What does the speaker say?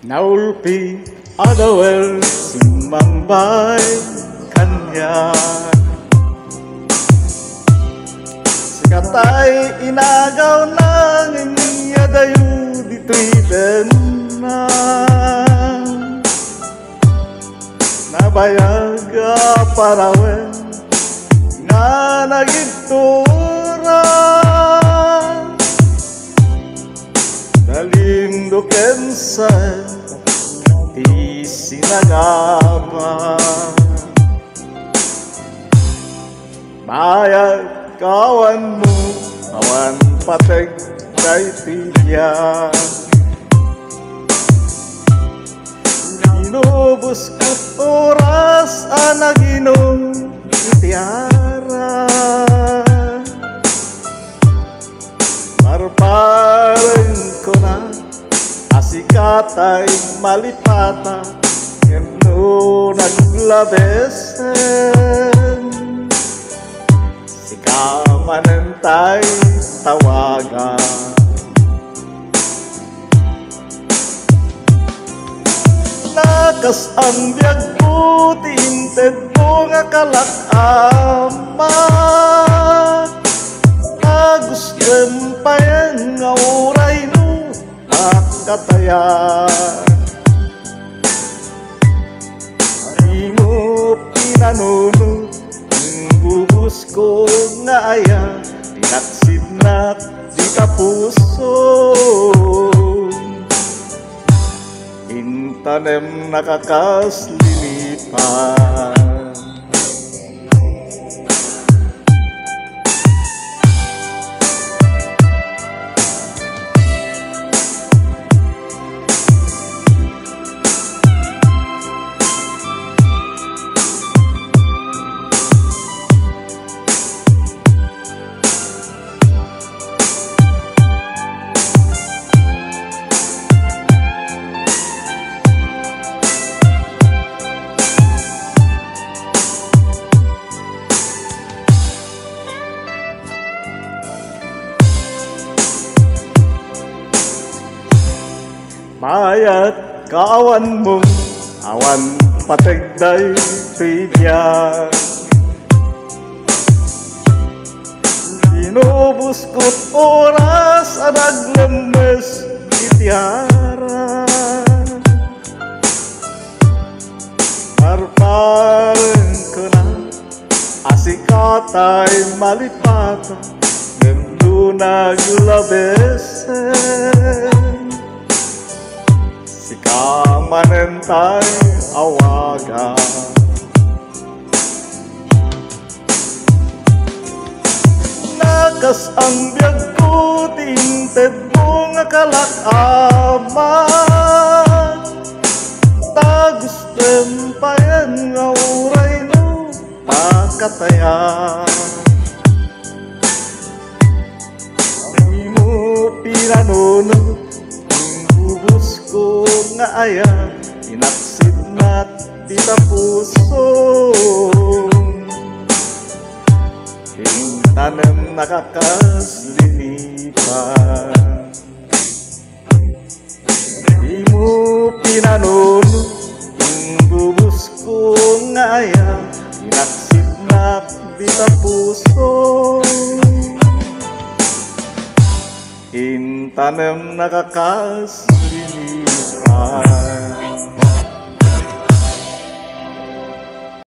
Naulpi adawal sumambay kanya. Sikatay inagaw ng inya dayo dito'y dena. Nabayaga parawen nga nagigtura. Dalinduken sa di sinagama. Bayag kawan mo awan pateg kay tiya. Inubos ko't oras anaginong tiara. Marpareng ko na asikatay malipata ngeno naglabesen. Sikamanentay tawagan. Nakas ang biyag ko tinted mo nga kalakama. Agustem pa yan nga uray no makataya. Di mo pinanunod ang bubus ko nga aya. Tinaksidnak di ka puso. Intanem nakakaslilipan. Mayat kawan mo awan pategday tiya. Inubos ko't oras anaglemes itiara. Marpareng ko na asikatay malipata ngendo naglabesen. Sikamanentay awaga. Nakas ang biyag ko tinted mo nga kalakama. Tagustem pa yan nga uray no makataya. Di mo pinanunod bubus ko nga aya. Inaksidnak di ta puso. Hintanem nakakaslilipan. Di mo pinanunod ang bubus ko nga aya. Inaksidnak di ta puso. Intanem nakakaslilipan.